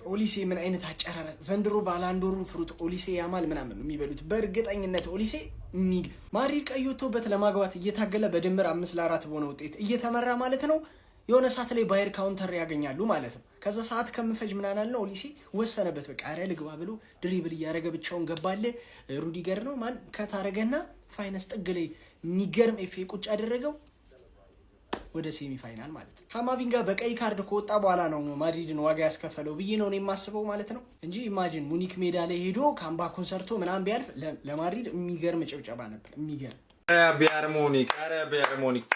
ኦሊሴ ምን አይነት አጨራረ ዘንድሮ ባላንዶሩን ፍሩት ኦሊሴ ያማል ምናምን የሚበሉት በእርግጠኝነት ኦሊሴ ማድሪድ ቀይ ወጥቶበት ለማግባት እየታገለ በድምር 5-4 በሆነ ውጤት እየተመራ ማለት ነው። የሆነ ሰዓት ላይ ባየር ካውንተር ያገኛሉ ማለት ነው። ከዛ ሰዓት ከምፈጅ ምናናል ነው ኦሊሴ ወሰነበት። በቃ አረ ልግባ ብሎ ድሪብል እያደረገ ብቻውን ገባለ። ሩዲገር ነው ማን ከታረገና ፋይነስ ጥግ ላይ የሚገርም ኤፍ ቁጭ ያደረገው ወደ ሴሚ ፋይናል ማለት ነው። ካማቪንጋ በቀይ ካርድ ከወጣ በኋላ ነው ማድሪድን ዋጋ ያስከፈለው ብዬ ነው የማስበው ማለት ነው እንጂ ኢማጂን ሙኒክ ሜዳ ላይ ሄዶ ካምባኩን ሰርቶ ምናምን ቢያልፍ ለማድሪድ የሚገርም ጭብጨባ ነበር። የሚገርም ቢያር ሙኒክ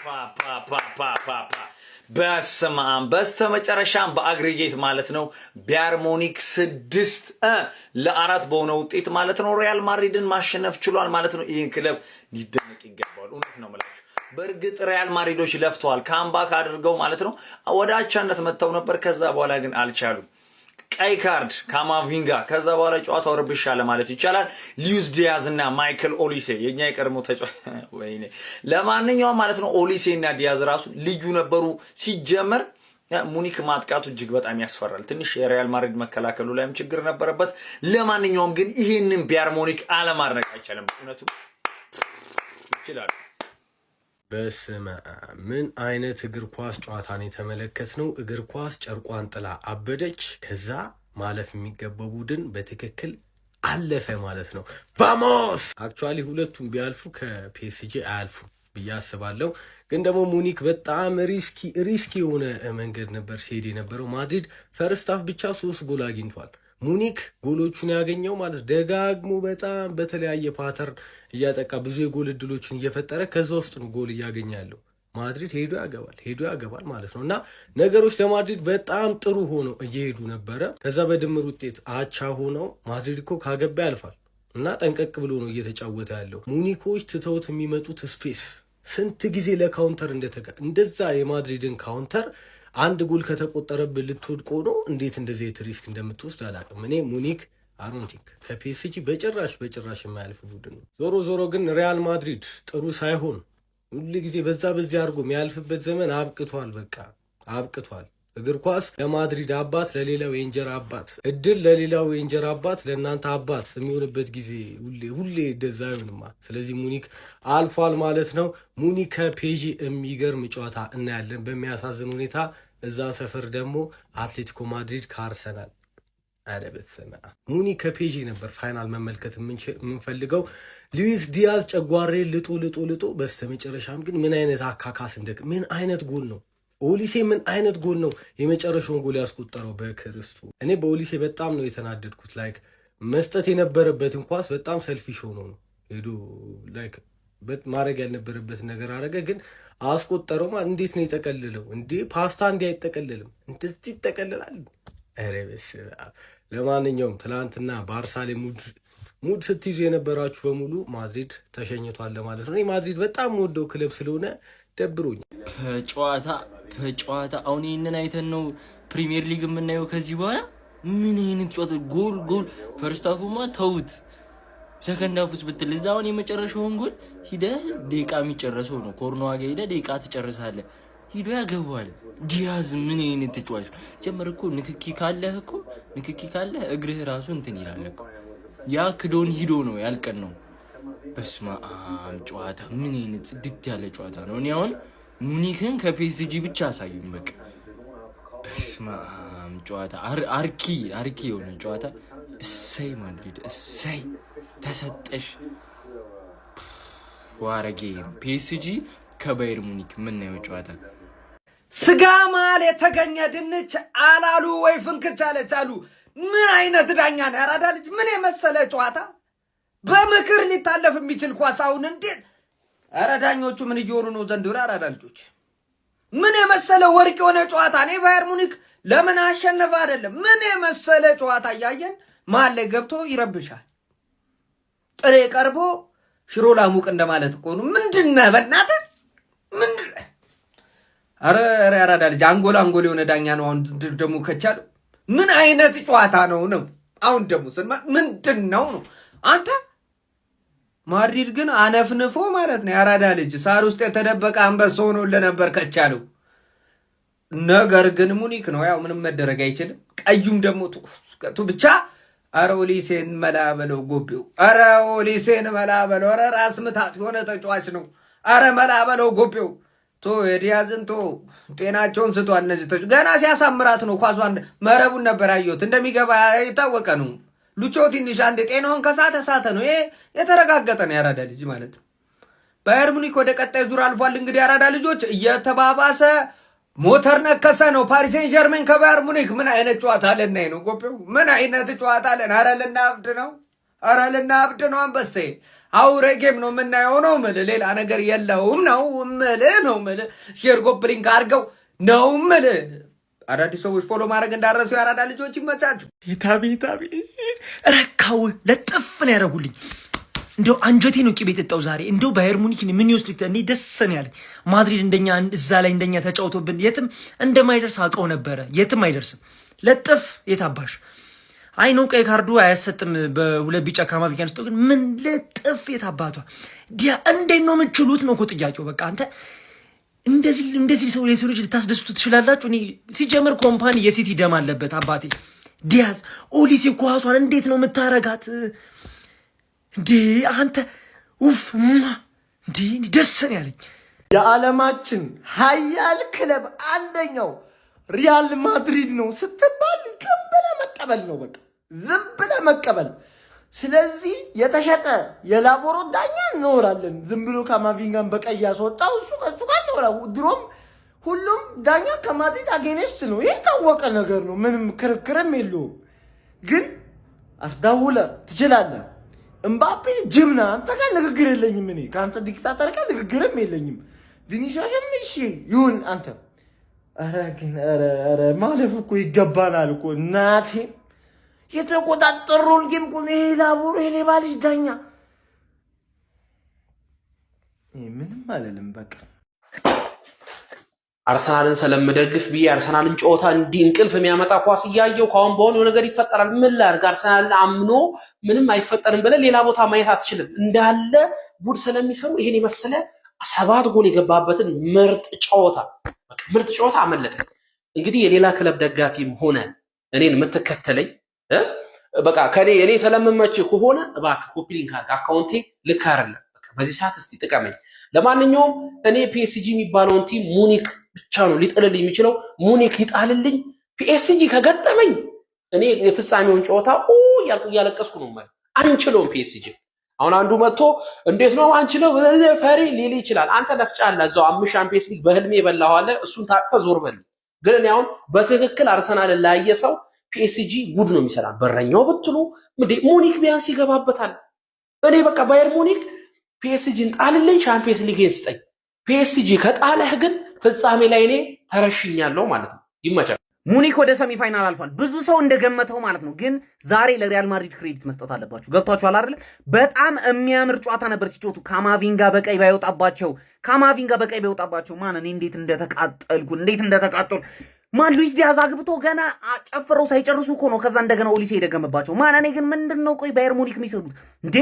በስማም በስተመጨረሻም በአግሪጌት ማለት ነው ቢያር ሙኒክ 6-4 በሆነ ውጤት ማለት ነው ሪያል ማድሪድን ማሸነፍ ችሏል ማለት ነው። ይህን ክለብ ሊደነቅ ይገባዋል። እውነት ነው የምላችሁ። በእርግጥ ሪያል ማድሪዶች ለፍተዋል፣ ካምባክ አድርገው ማለት ነው ወደ አቻነት መጥተው ነበር። ከዛ በኋላ ግን አልቻሉም። ቀይ ካርድ ካማቪንጋ፣ ከዛ በኋላ ጨዋታው ረብሻለ ማለት ይቻላል። ሉዊስ ዲያዝ እና ማይክል ኦሊሴ የኛ የቀድሞ ወይኔ ለማንኛውም ማለት ነው ኦሊሴ እና ዲያዝ ራሱ ልዩ ነበሩ። ሲጀመር ሙኒክ ማጥቃቱ እጅግ በጣም ያስፈራል። ትንሽ የሪያል ማድሪድ መከላከሉ ላይም ችግር ነበረበት። ለማንኛውም ግን ይሄንን ቢያር ሙኒክ አለማድረግ አይቻልም። እውነቱ ይችላል። በስመ ምን አይነት እግር ኳስ ጨዋታን የተመለከትነው። እግር ኳስ ጨርቋን ጥላ አበደች። ከዛ ማለፍ የሚገባው ቡድን በትክክል አለፈ ማለት ነው። ቫሞስ አክቹአሊ ሁለቱም ቢያልፉ ከፒኤስጂ አያልፉ ብዬ አስባለሁ። ግን ደግሞ ሙኒክ በጣም ሪስኪ የሆነ መንገድ ነበር ሲሄድ የነበረው። ማድሪድ ፈርስት ሃፍ ብቻ 3 ጎል አግኝቷል። ሙኒክ ጎሎቹን ያገኘው ማለት ደጋግሞ በጣም በተለያየ ፓተርን እያጠቃ ብዙ የጎል እድሎችን እየፈጠረ ከዛ ውስጥ ነው ጎል እያገኘ ያለው። ማድሪድ ሄዶ ያገባል ማለት ነው። እና ነገሮች ለማድሪድ በጣም ጥሩ ሆነው እየሄዱ ነበረ። ከዛ በድምር ውጤት አቻ ሆነው ማድሪድ እኮ ካገባ ያልፋል እና ጠንቀቅ ብሎ ነው እየተጫወተ ያለው። ሙኒኮች ትተውት የሚመጡት ስፔስ ስንት ጊዜ ለካውንተር እንደዛ የማድሪድን ካውንተር አንድ ጎል ከተቆጠረብህ ልትወድቆ ነው። እንዴት እንደዚህ ሪስክ እንደምትወስድ አላውቅም። እኔ ሙኒክ አሮንቲክ ከፒኤስጂ በጭራሽ የማያልፍ ቡድን ነው። ዞሮ ግን ሪያል ማድሪድ ጥሩ ሳይሆን ሁሉ ጊዜ በዚህ አድርጎ የሚያልፍበት ዘመን አብቅቷል። በቃ አብቅቷል። እግር ኳስ ለማድሪድ አባት፣ ለሌላው የእንጀራ አባት፣ እድል ለሌላው የእንጀራ አባት፣ ለእናንተ አባት የሚሆንበት ጊዜ ሁሌ እንደዛ አይሆንማ። ስለዚህ ሙኒክ አልፏል ማለት ነው። ሙኒክ ከፔጂ የሚገርም ጨዋታ እናያለን በሚያሳዝን ሁኔታ። እዛ ሰፈር ደግሞ አትሌቲኮ ማድሪድ ከአርሰናል አደበሰና ሙኒክ ከፔጂ ነበር ፋይናል መመልከት የምንፈልገው። ሉዊስ ዲያዝ ጨጓሬ ልጦ በስተመጨረሻም ግን ምን አይነት አካካስ ምን አይነት ጎል ነው! ኦሊሴ ምን አይነት ጎል ነው የመጨረሻውን ጎል ያስቆጠረው! በክርስቱ እኔ በኦሊሴ በጣም ነው የተናደድኩት። ላይክ መስጠት የነበረበትን ኳስ በጣም ሰልፊሽ ሆኖ ነው ሄዶ ላይክ ማድረግ ያልነበረበት ነገር አረገ፣ ግን አስቆጠረው። እንዴት ነው የጠቀልለው እንዴ? ፓስታ እንዴ አይጠቀልልም? እንደዚህ ይጠቀልላል? ኧረ በስመ አብ። ለማንኛውም ትናንትና ባርሳ ላይ ሙድ ስትይዙ የነበራችሁ በሙሉ ማድሪድ ተሸኝቷል ማለት ነው። ማድሪድ በጣም ወደው ክለብ ስለሆነ ደብሮኝ በጨዋታ አሁን ይህንን አይተን ነው ፕሪሚየር ሊግ የምናየው ከዚህ በኋላ ምን አይነት ጨዋታ! ጎል ፈርስት ሃፉማ ተውት፣ ሰከንድ ሃፉስ ብትል እዛውን የመጨረሻውን ጎል ሂደህ ደቂቃ የሚጨረሰው ነው። ኮርኖ ዋጋ ሂደህ ደቂቃ ትጨርሳለህ፣ ሂዶ ያገባዋል። ዲያዝ ምን አይነት ተጫዋች! ጀመር እኮ ንክኪ ካለህ እግርህ ራሱ እንትን ይላል እኮ። ያ ክዶን ሂዶ ነው ያልቀን ነው። በስመ አብ ጨዋታ ምን አይነት ጽድት ያለ ጨዋታ ነው። እኔ አሁን ሙኒክን ከፒኤስጂ ብቻ አሳዩኝ በቃ። በስመ አብ ጨዋታ አርኪ የሆነ ጨዋታ። እሰይ ማድሪድ እሰይ ተሰጠሽ ዋረጌ። ፒኤስጂ ከባየር ሙኒክ ምን ነው ጨዋታ። ስጋ ማል የተገኘ ድንች አላሉ ወይ ፍንክች አለች አሉ። ምን አይነት ዳኛ ነው ያራዳ ልጅ! ምን የመሰለ ጨዋታ በምክር ሊታለፍ የሚችል ኳስ አሁን እንዴት! ኧረ ዳኞቹ ምን እየሆኑ ነው ዘንድሮ? ያራዳ ልጆች ምን የመሰለ ወርቅ የሆነ ጨዋታ። እኔ ባየር ሙኒክ ለምን አሸነፈ አይደለም፣ ምን የመሰለ ጨዋታ እያየን መሀል ላይ ገብቶ ይረብሻል። ጥሬ ቀርቦ ሽሮ ላሙቅ እንደማለት እኮ ነው። ምንድነው በእናትህ ምንድነው? ኧረ ያራዳ ልጅ አንጎል የሆነ ዳኛ ነው። አሁን ደግሞ ከቻሉ ምን አይነት ጨዋታ ነው? አሁን ደግሞ ምንድነው ነው አንተ? ማድሪድ ግን አነፍንፎ ማለት ነው ያራዳ ልጅ ሳር ውስጥ የተደበቀ አንበሳ ሆኖ ለነበር ከቻሉ ነገር ግን ሙኒክ ነው፣ ያው ምንም መደረግ አይችልም። ቀዩም ደግሞ ብቻ አረ ኦሊሴን መላ በለው ጎቤው፣ አረ ኦሊሴን መላ በለው። አረ ራስ ምታት የሆነ ተጫዋች ነው። አረ መላ በለው ጎቤው። የዲያዝን ጤናቸውን ስቷል። እነዚህ ገና ሲያሳምራት ነው ኳሷን መረቡን ነበር ያየሁት። እንደሚገባ የታወቀ ነው። ሉቾ ትንሽ አንድ ጤናውን ከሳተ ነው። ይሄ የተረጋገጠ ነው። ያራዳ ልጅ ማለት ነው። ባየር ሙኒክ ወደ ቀጣይ ዙር አልፏል። እንግዲህ ያራዳ ልጆች እየተባባሰ ሞተር ነከሰ ነው። ፓሪስ ሴን ጀርሜን ከባየር ሙኒክ ምን አይነት ጨዋታ ልናይ ነው ጎቤው? ምን አይነት ጨዋታ ለን? አረ ልናብድ ነው። አረ ልናብድ ነው። አንበሴ አውሬ ጌም ነው የምናየው ነው ምል ሌላ ነገር የለውም ነው ምል ሼር ጎብሊንግ አድርገው ነው ምል። አዳዲስ ሰዎች ፎሎ ማድረግ እንዳረሱ ያራዳ ልጆች ይመቻችሁ። ታቢ ረካው ለጥፍ ነው ያደረጉልኝ። እንደው አንጀቴ ነው ቂቤ የጠጣው ዛሬ። እንደው ባየር ሙኒክ ምን ይወስድ እኔ ደስ ነው ያለኝ። ማድሪድ እንደኛ እዛ ላይ እንደኛ ተጫውቶብን የትም እንደማይደርስ አውቀው ነበረ። የትም አይደርስም። ለጥፍ የታባሽ አይ ነው ቀይ ካርዱ አያሰጥም በሁለት ቢጫ ካማቪጋ ውስጥ ግን ምን ለጥፍ የታባቷ ዲያ እንዴት ነው የምትችሉት ነው እኮ ጥያቄው። በቃ አንተ እንደዚህ ሰው ልጅ ልታስደስቱ ትችላላችሁ? እኔ ሲጀምር ኮምፓኒ የሲቲ ደም አለበት አባቴ። ዲያዝ ኦሊሴ ኳሷን እንዴት ነው የምታረጋት እንዴ አንተ? ኡፍ እንዴ ደስ ነው ያለኝ። የዓለማችን ሀያል ክለብ አንደኛው ሪያል ማድሪድ ነው ስትባል ዝም ብለህ መቀበል ነው። በቃ ዝም ብለህ መቀበል። ስለዚህ የተሸጠ የላቦሮ ዳኛ እንኖራለን። ዝም ብሎ ካማቪንጋን በቀይ ያስወጣው እሱ ከሱ ጋር እንኖራ። ድሮም ሁሉም ዳኛ ከማድሪድ አጌኔስት ነው። ይህ ታወቀ ነገር ነው። ምንም ክርክርም የለውም። ግን አርዳውለ ትችላለህ። እምባፔ ጅምና አንተ ጋር ንግግር የለኝም። እኔ ከአንተ ዲክታተር ጋር ንግግርም የለኝም። ቪኒሲየስም እሺ ይሁን አንተ። ኧረ ግን ኧረ ማለፍ እኮ ይገባናል እኮ እናቴ። የተቆጣጠሩን ጌም እኮ ይሄ ላቦሮ የሌባ ልጅ ዳኛ ምንም አልልም። በቃ አርሰናልን ስለምደግፍ ብዬ አርሰናልን ጨዋታ እንዲህ እንቅልፍ የሚያመጣ ኳስ እያየው ካሁን በሆነ ነገር ይፈጠራል ምን ላድርግ? አርሰናልን አምኖ ምንም አይፈጠርም ብለህ ሌላ ቦታ ማየት አትችልም። እንዳለ ቡድ ስለሚሰሩ ይሄን የመሰለ 7 ጎል የገባበትን ምርጥ ጨዋታ አመለጠ። እንግዲህ የሌላ ክለብ ደጋፊም ሆነ እኔን የምትከተለኝ በቃ እኔ ስለምመች ከሆነ እባክህ ኮፒ ሊንክ አካውንቴ ልክ አይደለም። በቃ በዚህ ሰዓት እስቲ ጥቀመኝ። ለማንኛውም እኔ ፒኤስጂ የሚባለውን ቲም ሙኒክ ብቻ ነው ሊጥልልኝ የሚችለው። ሙኒክ ይጣልልኝ። ፒኤስጂ ከገጠመኝ እኔ የፍጻሜውን ጨዋታ እያለቀስኩ ነው ማለት አንችለውም። ፒኤስጂ አሁን አንዱ መጥቶ እንዴት ነው አንችለው ፈሪ ሊል ይችላል። አንተ ለፍጫለህ እዛው 5 ሻምፒየንስ ሊግ በህልሜ በላዋለ እሱን ታቅፈ ዞር በል። ግን እኔ አሁን በትክክል አርሰናልን ላየ ሰው ፒኤስጂ ጉድ ነው የሚሰራ። በረኛው ብትሉ ሙኒክ ቢያንስ ይገባበታል። እኔ በቃ ባየር ሙኒክ ፒኤስጂን ጣልልኝ፣ ሻምፒየንስ ሊግን ስጠኝ። ፒኤስጂ ከጣለህ ግን ፍጻሜ ላይ እኔ ተረሽኛለሁ ማለት ነው። ይመቻል። ሙኒክ ወደ ሰሚ ፋይናል አልፏል። ብዙ ሰው እንደገመተው ማለት ነው። ግን ዛሬ ለሪያል ማድሪድ ክሬዲት መስጠት አለባችሁ። ገብቷችኋል አይደል? በጣም የሚያምር ጨዋታ ነበር ሲጫወቱ። ካማቪንጋ በቀይ ባይወጣባቸው ማን እኔ እንዴት እንደተቃጠልኩ ማን ሉዊስ ዲያዝ አግብቶ ገና ጨፍረው ሳይጨርሱ እኮ ነው ከዛ እንደገና ኦሊሴ የደገመባቸው ማን። እኔ ግን ምንድነው ቆይ ባየር ሙኒክ የሚሰሩት እንዴ?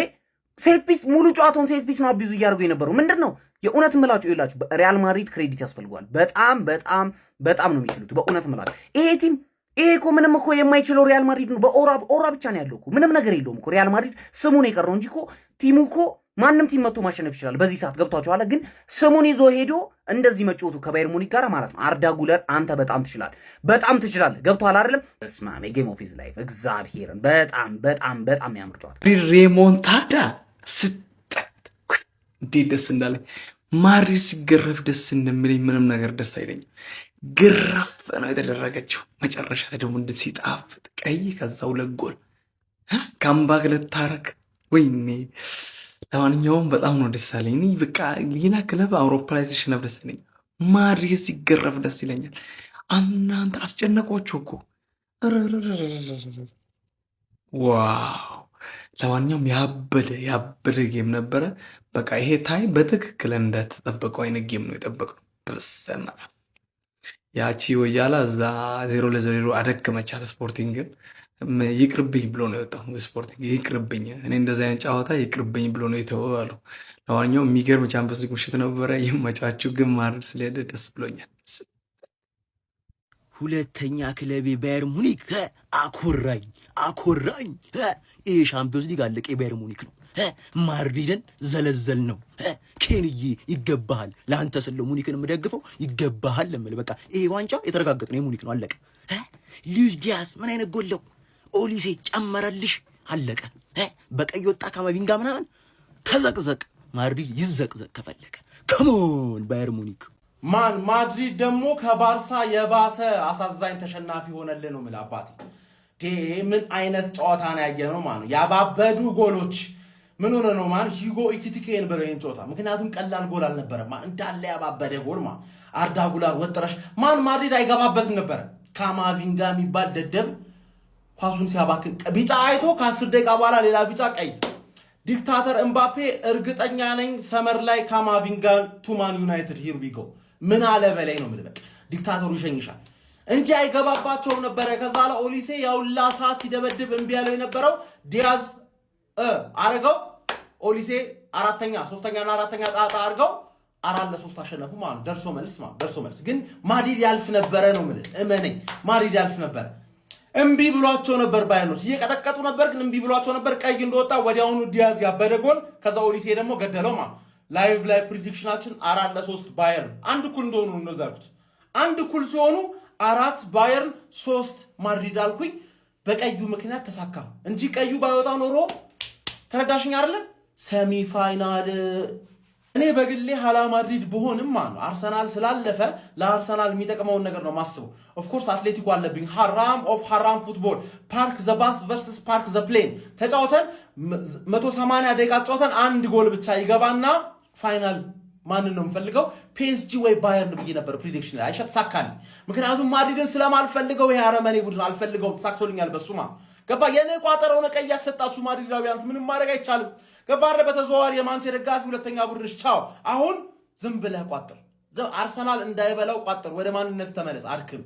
ሴት ፒስ ሙሉ ጨዋታውን ሴት ፒስ ነው አቢዙ እያደረጉ የነበረው ምንድነው? የእውነት ምላችሁ ይላችሁ ሪያል ማድሪድ ክሬዲት ያስፈልገዋል። በጣም ነው የሚችሉት። በእውነት ምላችሁ ይሄ እኮ ምንም እኮ የማይችለው ሪያል ማድሪድ ነው። በኦራ ብቻ ነው ያለው እኮ ምንም ነገር የለውም እኮ ሪያል ማድሪድ ስሙን የቀረው እንጂ እኮ ቲሙ እኮ ማንም ቲም መጥቶ ማሸነፍ ይችላል በዚህ ሰዓት። ገብቷችኋል? ግን ስሙን ይዞ ሄዶ እንደዚህ መጫወቱ ከባየር ሙኒክ ጋር ማለት ነው። አርዳ ጉለር አንተ በጣም ትችላለህ። ገብቷል አይደለም? በስመ አብ ጌም ኦፍ ሂዝ ላይፍ እግዚአብሔርን በጣም ያምር ጨዋታ ሬሞንታዳ እንዴት ደስ እንዳለኝ። ማድሪድ ሲገረፍ ደስ እንደሚለኝ ምንም ነገር ደስ አይለኝም። ግረፍ ነው የተደረገችው። መጨረሻ ላይ ደግሞ እንደ ሲጣፍጥ ቀይ ከዛ 2 ጎል ካምባክ ልታረግ ወይኔ። ለማንኛውም በጣም ነው ደስ አለኝ። በቃ ሌላ ክለብ አውሮፓ ላይ ሲሸነፍ ደስ ይለኛል። ማድሪድ ሲገረፍ ደስ ይለኛል። እናንተ አስጨነቋችሁ እኮ ዋው። ለማንኛውም ያበደ ጌም ነበረ። በቃ ይሄ ታይ በትክክል እንደተጠበቀው አይነት ጌም ነው የጠበቀው። በሰማ ያቺ ወያላ እዛ 0-0 አደከመቻት። ስፖርቲንግን ይቅርብኝ ብሎ ነው የወጣው። ስፖርቲንግ ይቅርብኝ፣ እኔ እንደዚህ አይነት ጨዋታ ይቅርብኝ ብሎ ነው የተወው። ለማንኛውም የሚገርም ቻምፒየንስ ሊግ ምሽት ነበረ። ይመቻችሁ። ግን ማድሪድ ስለሄደ ደስ ብሎኛል። ሁለተኛ ክለቤ ባየር ሙኒክ አኮራኝ። ይሄ ሻምፒዮንስ ሊግ አለቀ። ባየር ሙኒክ ነው። ማድሪድን ዘለዘል ነው። ኬንዬ ይገባሃል። ለአንተ ስለ ሙኒክን የምደግፈው ይገባሃል ለምል በቃ ይሄ ዋንጫ የተረጋገጠ ነው። የሙኒክ ነው አለቀ። ሉዊስ ዲያዝ ምን አይነት ጎለው ኦሊሴ ጨመረልሽ አለቀ። በቀይ ወጣ ካማቪንጋ ምናምን ተዘቅዘቅ። ማድሪድ ይዘቅዘቅ ከፈለገ። ከሞን ባየር ሙኒክ ማድሪድ ደግሞ ከባርሳ የባሰ አሳዛኝ ተሸናፊ ሆነልህ ነው የምልህ አባቴ። ምን አይነት ጨዋታ ነው ያየነው ማለት ነው። ያባበዱ ጎሎች ምን ሆነ ነው ማን ሂጎ ኢኪቲኬን ብለው ይሄን ጨዋታ ምክንያቱም ቀላል ጎል አልነበረም ማለት እንዳለ ያባበደ ጎል ማለት አርዳ ጉላር ወጥረሽ ማድሪድ አይገባበትም ነበር። ካማቪንጋ የሚባል ደደብ ኳሱን ሲያባክን ቢጫ አይቶ ከ10 ደቂቃ በኋላ ሌላ ቢጫ ቀይ። ዲክታተር ኤምባፔ እርግጠኛ ነኝ ሰመር ላይ ካማቪንጋ ቱማን ዩናይትድ ሂር ዊ ጎ ምን አለ በላይ ነው የምልህ። ዲክታተሩ ይሸኝሻል እንጂ አይገባባቸውም ነበረ። ከዛ ላይ ኦሊሴ ያውላ ሰዓት ሲደበድብ እምቢ ያለው የነበረው ዲያዝ አረገው። ኦሊሴ ሶስተኛና አራተኛ ጣጣ አርገው 4-3 አሸነፉ ማለት ደርሶ መልስ ግን ማድሪድ ያልፍ ነበረ ነው የምልህ። እመነኝ ማድሪድ ያልፍ ነበረ። እምቢ ብሏቸው ነበር። ባየርኖች እየቀጠቀጡ ነበር ግን እምቢ ብሏቸው ነበር። ቀይ እንደወጣ ወዲያውኑ ዲያዝ ያበደ ጎል። ከዛ ኦሊሴ ደግሞ ገደለው ማለት ላይቭ ላይ ፕሪዲክሽናችን 4-3 ባየርን አንድ እኩል እንደሆኑ ነው ዘርኩት። አንድ እኩል ሲሆኑ 4 ባየርን 3 ማድሪድ አልኩኝ። በቀዩ ምክንያት ተሳካ እንጂ ቀዩ ባይወጣ ኖሮ ተረዳሽኝ አይደለ? ሰሚ ፋይናል እኔ በግሌ hala ማድሪድ በሆንም ማለት አርሰናል ስላለፈ ለአርሰናል የሚጠቅመውን ነገር ነው ማስበው። ኦፍ ኮርስ አትሌቲኮ አለብኝ። ሐራም ፉትቦል ፓርክ ዘ ባስ ቨርሰስ ፓርክ ዘ ፕሌን ተጫውተን 180 ደቂቃ ተጫውተን አንድ ጎል ብቻ ይገባና ፋይናል ማንን ነው የምፈልገው? ፒኤስጂ ወይ ባየርን ብዬ ነበር ፕሪዲክሽን ላይ አይሻት ሳካል። ምክንያቱም ማድሪድን ስለማልፈልገው ይሄ አረመኔ ቡድን አልፈልገውም። ተሳክቶልኛል በሱማ ገባ። የኔ ቋጠረው ነው ቀይ ያሰጣችሁ ማድሪዳውያንስ ምንም ማድረግ አይቻልም። ገባ። በተዘዋዋሪ የማንቸስተር ደጋፊ ሁለተኛ ቡድንሽ ቻው። አሁን ዝም ብለህ ቋጥር። አርሰናል እንዳይበላው ቋጥር። ወደ ማንነት ተመለስ። አድክም